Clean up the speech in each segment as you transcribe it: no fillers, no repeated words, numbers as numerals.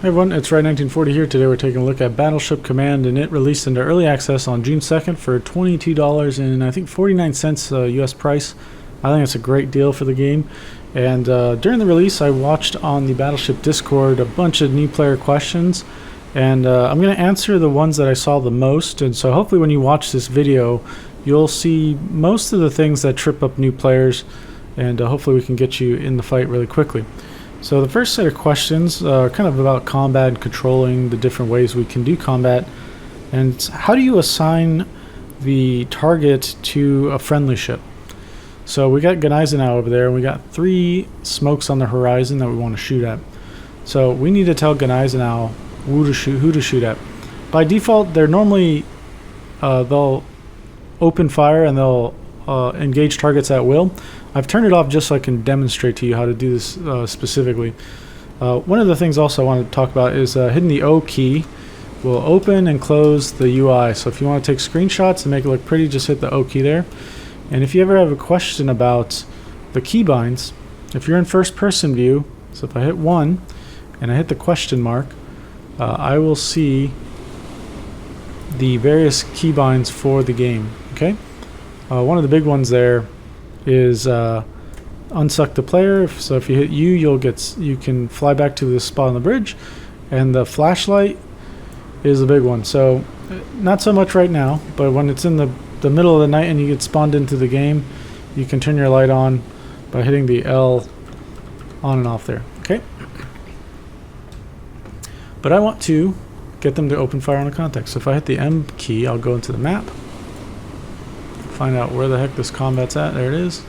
Hey everyone, it's Right1940 here. Today we're taking a look at Battleship Command, and it released into early access on June 2nd for $22 and I think 49 cents US price. I think it's a great deal for the game. And during the release I watched on the Battleship Discord a bunch of new player questions, and I'm going to answer the ones that I saw the most. And so hopefully when you watch this video you'll see most of the things that trip up new players, and hopefully we can get you in the fight really quickly. So the first set of questions are kind of about combat and controlling the different ways we can do combat. And it's how do you assign the target to a friendly ship? So we got Gunnery now over there, and we got 3 smokes on the horizon that we want to shoot at. So we need to tell Gunnery now who to shoot at. By default, they're normally they'll open fire and they'll engage targets at will. I've turned it off just so I can demonstrate to you how to do this specifically. One of the things also I want to talk about is hitting the O key will open and close the UI. So if you want to take screenshots and make it look pretty, just hit the O key there. And if you ever have a question about the keybinds, if you're in first person view, so if I hit 1 and I hit the question mark, I will see the various keybinds for the game. Okay, one of the big ones there is unsuck the player. So if you hit U, you can fly back to the spot on the bridge, and the flashlight is a big one. So not so much right now, but when it's in the middle of the night and you get spawned into the game, you can turn your light on by hitting the L on and off there. Okay, but I want to get them to open fire on a contact. So if I hit the M key, I'll go into the map, find out where the heck this combat's at. There it is.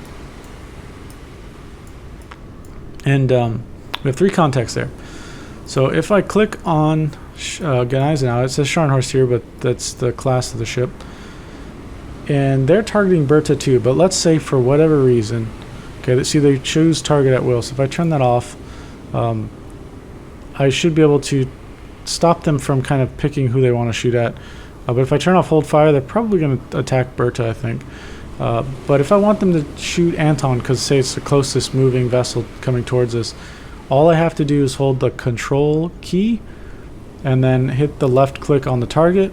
And we have 3 contacts there. So if I click on Gunnery now, it says Scharnhorst here, but that's the class of the ship. And they're targeting Bertha 2, but let's say for whatever reason, okay, see they choose target at will. So if I turn that off, I should be able to stop them from kind of picking who they want to shoot at. But if I turn off hold fire, they're probably going to attack Bertha, I think. But if I want them to shoot Anton, because say it's the closest moving vessel coming towards us, all I have to do is hold the control key and then hit the left click on the target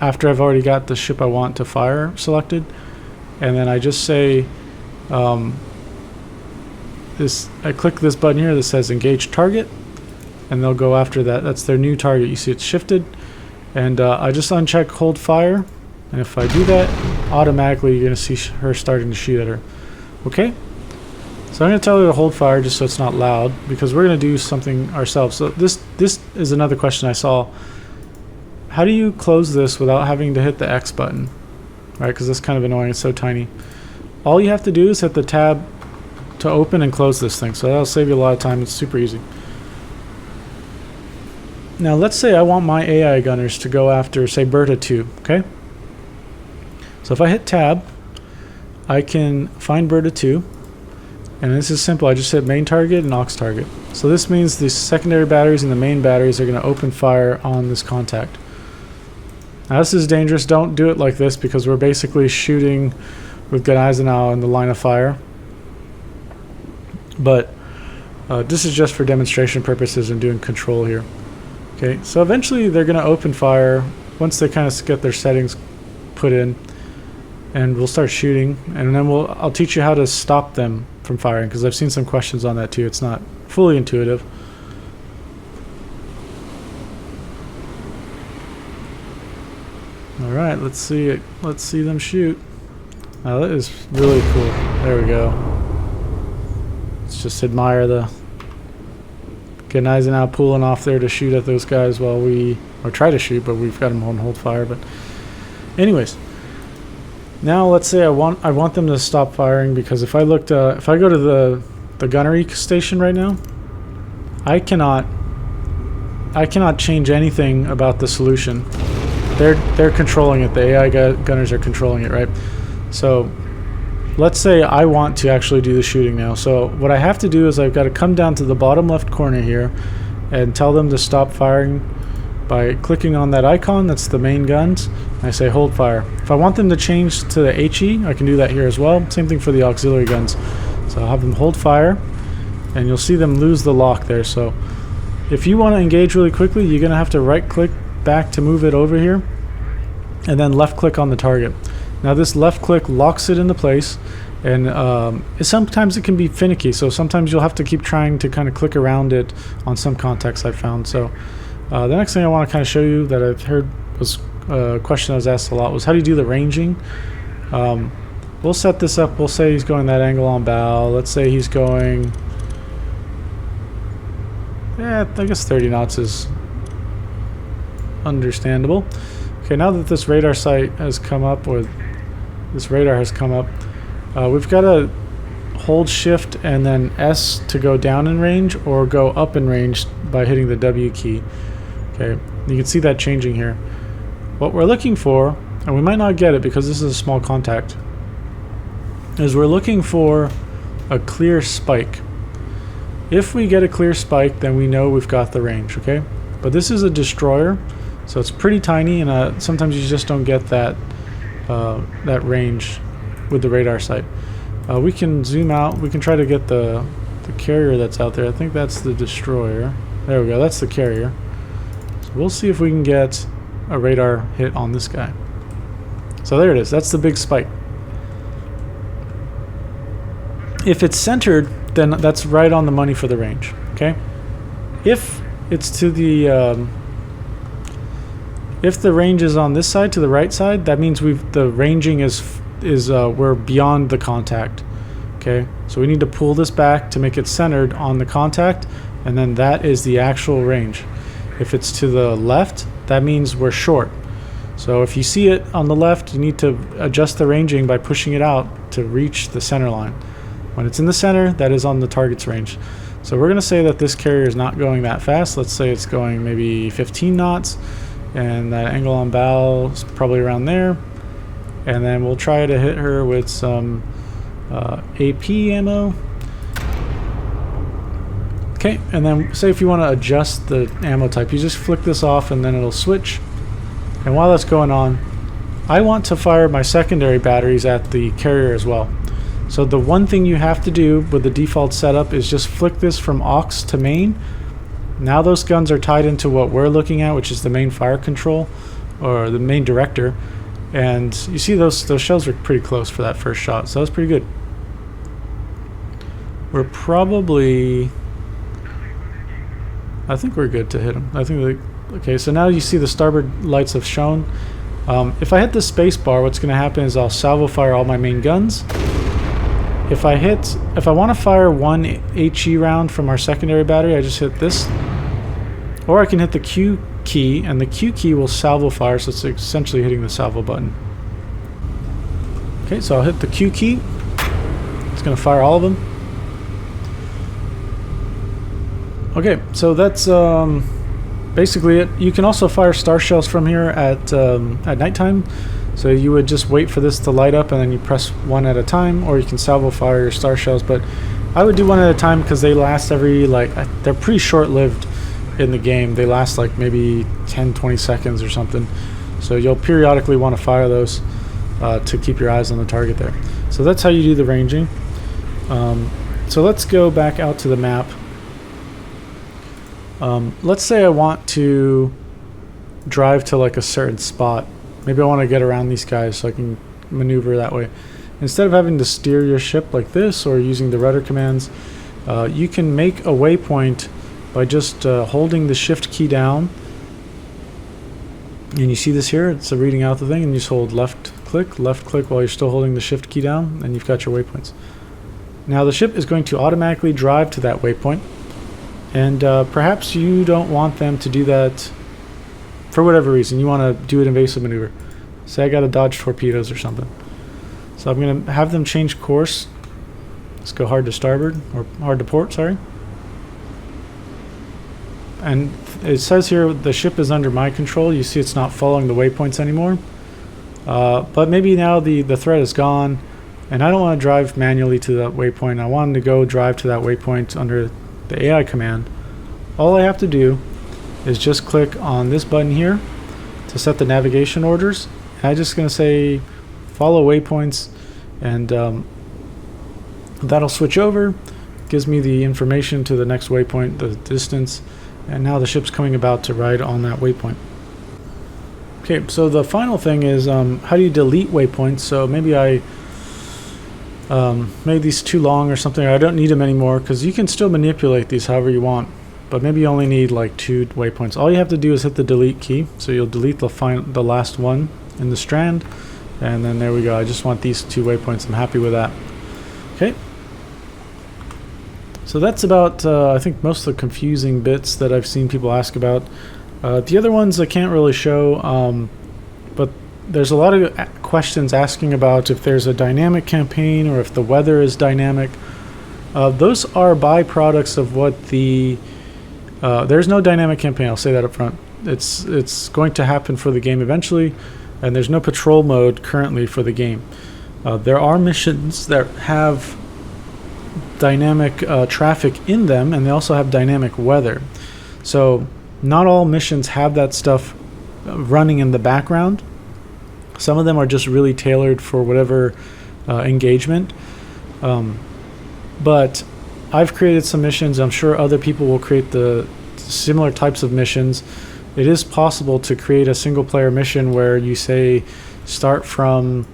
after I've already got the ship I want to fire selected. And then I just say, I click this button here that says engage target, and they'll go after that. That's their new target. You see it's shifted. And I just uncheck hold fire, and if I do that, automatically you're going to see her starting to shoot at her. Okay, so I'm going to tell her to hold fire just so it's not loud, because we're going to do something ourselves. So this is another question I saw. How do you close this without having to hit the X button? Right, because that's kind of annoying. It's so tiny. All you have to do is hit the tab to open and close this thing, so that'll save you a lot of time. It's super easy. Now let's say I want my AI gunners to go after, say, Bertha 2, okay? So if I hit tab, I can find Bertha 2, and this is simple. I just hit main target and aux target. So this means the secondary batteries and the main batteries are going to open fire on this contact. Now this is dangerous. Don't do it like this, because we're basically shooting with Gunnery now in the line of fire. But this is just for demonstration purposes and doing control here. Okay, so eventually they're going to open fire once they kind of get their settings put in, and we'll start shooting, and then I'll teach you how to stop them from firing, because I've seen some questions on that too. It's not fully intuitive. All right, let's see it. Let's see them shoot. Now that is really cool. There we go. Let's just admire the Gunnery now pulling off there to shoot at those guys while or try to shoot, but we've got them on hold fire. But anyways, now let's say I want them to stop firing, because if I go to the gunnery station right now, I cannot change anything about the solution. They're controlling it. The AI gunners are controlling it, right? So let's say I want to actually do the shooting now. So what I have to do is I've got to come down to the bottom left corner here and tell them to stop firing by clicking on that icon. That's the main guns. I say hold fire. If I want them to change to the HE, I can do that here as well. Same thing for the auxiliary guns. So I'll have them hold fire, and you'll see them lose the lock there. So If you want to engage really quickly, you're going to have to right click back to move it over here, and then left click on the target. Now this left click locks it into place, and sometimes it can be finicky, so sometimes you'll have to keep trying to kind of click around it on some contexts I've found. So the next thing I want to kind of show you that I've heard was a question I was asked a lot was, how do you do the ranging? We'll set this up. We'll say he's going that angle on bow. Let's say he's going, I guess 30 knots is understandable. Okay, now that this radar sight has come up, or this radar has come up, we've got to hold shift and then S to go down in range or go up in range by hitting the W key. Okay, you can see that changing here. What we're looking for, and we might not get it because this is a small contact, is we're looking for a clear spike. If we get a clear spike, then we know we've got the range, okay? But this is a destroyer, so it's pretty tiny, and sometimes you just don't get that that range with the radar sight. We can zoom out. We can try to get the carrier that's out there. I think that's the destroyer. There we go. That's the carrier. So we'll see if we can get a radar hit on this guy. So there it is. That's the big spike. If it's centered, then that's right on the money for the range. Okay. If it's to the if the range is on this side, to the right side, that means the ranging is we're beyond the contact. Okay, so we need to pull this back to make it centered on the contact, and then that is the actual range. If it's to the left, that means we're short. So if you see it on the left, you need to adjust the ranging by pushing it out to reach the center line. When it's in the center, that is on the target's range. So we're going to say that this carrier is not going that fast. Let's say it's going maybe 15 knots, and that angle on bow is probably around there. And then we'll try to hit her with some AP ammo. Okay, and then say if you want to adjust the ammo type, you just flick this off and then it'll switch. And while that's going on, I want to fire my secondary batteries at the carrier as well. So the one thing you have to do with the default setup is just flick this from aux to main. Now those guns are tied into what we're looking at, which is the main fire control, or the main director. And you see those shells were pretty close for that first shot, so that's pretty good. We're probably, I think we're good to hit them. I think okay, so now you see the starboard lights have shown. If I hit the space bar, what's going to happen is I'll salvo fire all my main guns. If I want to fire one HE round from our secondary battery, I just hit this. Or I can hit the Q key, and the Q key will salvo fire, so it's essentially hitting the salvo button. Okay, so I'll hit the Q key. It's going to fire all of them. Okay, so that's basically it. You can also fire star shells from here at nighttime. So you would just wait for this to light up and then you press one at a time, or you can salvo fire your star shells. But I would do one at a time because they last they're pretty short-lived in the game. They last like maybe 10-20 seconds or something. So you'll periodically want to fire those to keep your eyes on the target there. So that's how you do the ranging. So let's go back out to the map. Let's say I want to drive to like a certain spot. Maybe I want to get around these guys so I can maneuver that way. Instead of having to steer your ship like this or using the rudder commands, you can make a waypoint by just holding the shift key down. And you see this here, it's reading out the thing, and you just hold left click while you're still holding the shift key down, and you've got your waypoints. Now the ship is going to automatically drive to that waypoint, and perhaps you don't want them to do that for whatever reason. You want to do an evasive maneuver. Say I got to dodge torpedoes or something. So I'm going to have them change course. Let's go hard to starboard, or hard to port, sorry. And it says here the ship is under my control. You see it's not following the waypoints anymore. But maybe now the threat is gone, and I don't want to drive manually to that waypoint. I want to go drive to that waypoint under the AI command. All I have to do is just click on this button here to set the navigation orders. I'm just going to say follow waypoints, and that'll switch over, gives me the information to the next waypoint, the distance, And now the ship's coming about to ride on that waypoint. Okay, so the final thing is how do you delete waypoints? So maybe I made these too long or something. I don't need them anymore, because you can still manipulate these however you want. But maybe you only need like 2 waypoints. All you have to do is hit the delete key. So you'll delete the last one in the strand. And then there we go. I just want these 2 waypoints. I'm happy with that. Okay. So that's about, I think, most of the confusing bits that I've seen people ask about. The other ones I can't really show, but there's a lot of questions asking about if there's a dynamic campaign or if the weather is dynamic. Those are byproducts of what the... there's no dynamic campaign, I'll say that up front. It's going to happen for the game eventually, and there's no patrol mode currently for the game. There are missions that have dynamic traffic in them, and they also have dynamic weather. So not all missions have that stuff running in the background. Some of them are just really tailored for whatever engagement. But I've created some missions. I'm sure other people will create the similar types of missions. It is possible to create a single player mission where you say start from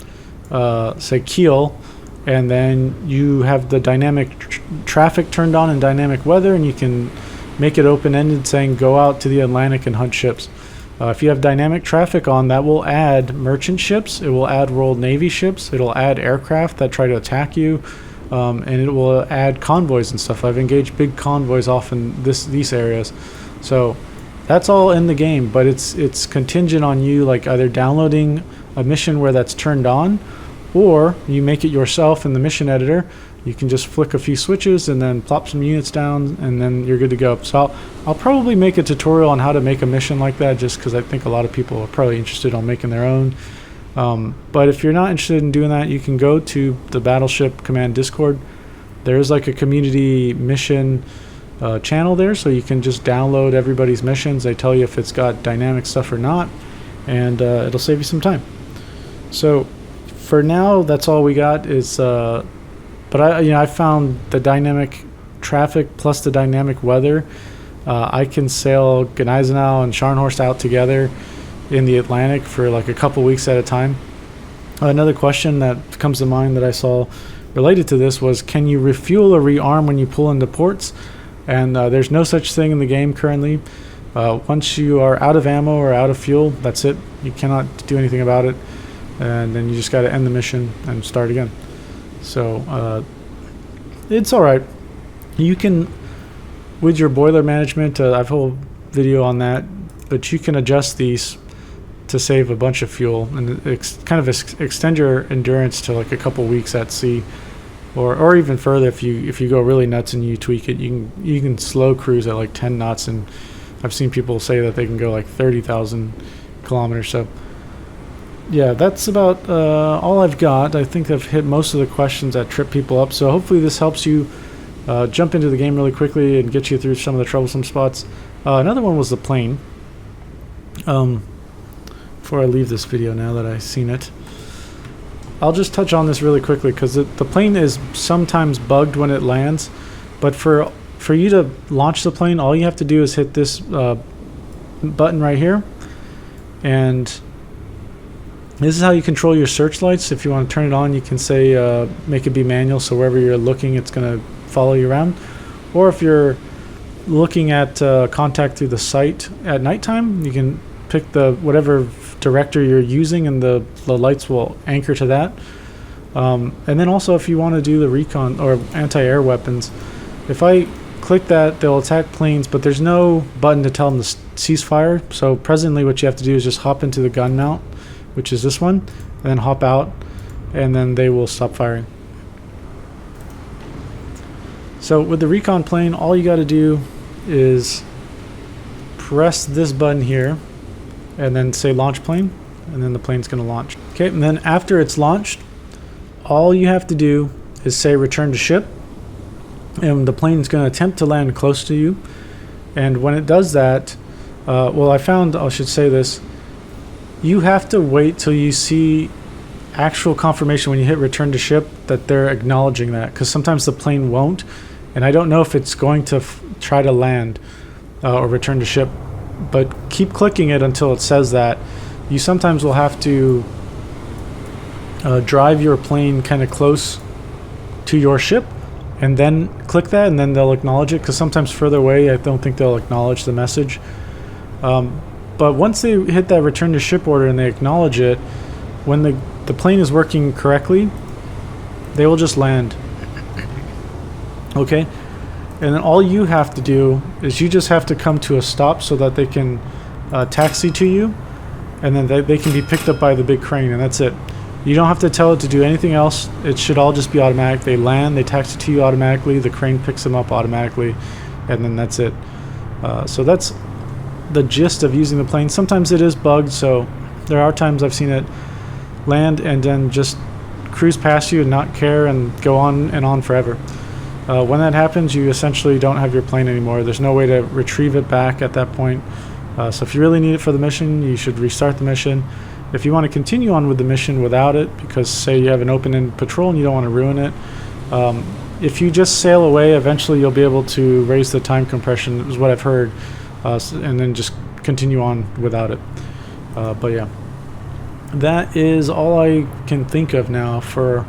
say Kiel, and then you have the dynamic traffic turned on and dynamic weather, and you can make it open-ended saying go out to the Atlantic and hunt ships. If you have dynamic traffic on, that will add merchant ships, it will add Royal Navy ships, it'll add aircraft that try to attack you, and it will add convoys and stuff. I've engaged big convoys off in these areas. So that's all in the game, but it's contingent on you like either downloading a mission where that's turned on, or you make it yourself in the mission editor. You can just flick a few switches and then plop some units down, and then you're good to go. So I'll probably make a tutorial on how to make a mission like that, just because I think a lot of people are probably interested on making their own. But if you're not interested in doing that, you can go to the Battleship Command Discord. There's like a community mission channel there, so you can just download everybody's missions. They tell you if it's got dynamic stuff or not, and it'll save you some time. So for now, that's all we got. Is but I found the dynamic traffic plus the dynamic weather. I can sail Gunnery and Scharnhorst out together in the Atlantic for like a couple weeks at a time. Another question that comes to mind that I saw related to this was, can you refuel or rearm when you pull into ports? And there's no such thing in the game currently. Once you are out of ammo or out of fuel, that's it. You cannot do anything about it, and then you just got to end the mission and start again. So it's alright. You can, with your boiler management, I have a whole video on that, but you can adjust these to save a bunch of fuel and kind of extend your endurance to like a couple weeks at sea, or even further if you go really nuts and you tweak it. You can slow cruise at like 10 knots, and I've seen people say that they can go like 30,000 kilometers. So yeah, that's about all I've got. I think I've hit most of the questions that trip people up, so hopefully this helps you jump into the game really quickly and get you through some of the troublesome spots. Another one was the plane. Before I leave this video, now that I've seen it, I'll just touch on this really quickly, because the plane is sometimes bugged when it lands, but for you to launch the plane, all you have to do is hit this button right here, and this is how you control your searchlights. If you want to turn it on, you can say make it be manual, so wherever you're looking it's going to follow you around. Or if you're looking at contact through the site at nighttime, you can pick the whatever director you're using, and the lights will anchor to that. And then also, if you want to do the recon or anti-air weapons, if I click that, they'll attack planes, but there's no button to tell them to cease fire. So presently what you have to do is just hop into the gun mount, which is this one, and then hop out, and then they will stop firing. So with the recon plane, all you got to do is press this button here and then say launch plane, and then the plane's going to launch. Okay, and then after it's launched, all you have to do is say return to ship, and the plane's going to attempt to land close to you. And when it does that, well, I should say this, you have to wait till you see actual confirmation when you hit return to ship that they're acknowledging that, because sometimes the plane won't, and I don't know if it's going to try to land. or return to ship, but keep clicking it until it says that. You sometimes will have to drive your plane kind of close to your ship and then click that, and then they'll acknowledge it, because sometimes further away I don't think they'll acknowledge the message. But once they hit that return to ship order and they acknowledge it, when the plane is working correctly, they will just land. Okay? And then all you have to do is you just have to come to a stop so that they can taxi to you, and then they can be picked up by the big crane, and that's it. You don't have to tell it to do anything else. It should all just be automatic. They land, they taxi to you automatically, the crane picks them up automatically, and then that's it. So that's the gist of using the plane. Sometimes it is bugged, so there are times I've seen it land and then just cruise past you and not care and go on and on forever. When that happens, you essentially don't have your plane anymore. There's no way to retrieve it back at that point. So if you really need it for the mission, you should restart the mission. If you want to continue on with the mission without it, because say you have an open-end patrol and you don't want to ruin it, if you just sail away, eventually you'll be able to raise the time compression, is what I've heard, and then just continue on without it. But yeah, that is all I can think of now for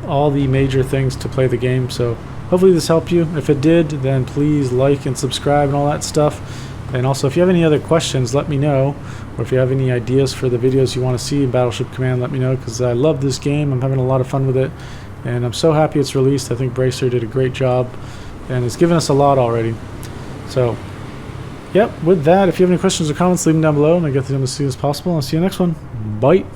all the major things to play the game. So hopefully this helped you. If it did, then please like and subscribe and all that stuff. And also, if you have any other questions, let me know. Or if you have any ideas for the videos you want to see in Battleship Command, let me know, because I love this game. I'm having a lot of fun with it, and I'm so happy it's released. I think Bracer did a great job, and it's given us a lot already. So, yep, with that, if you have any questions or comments, leave them down below, and I'll get to them as soon as possible. I'll see you next one. Bye.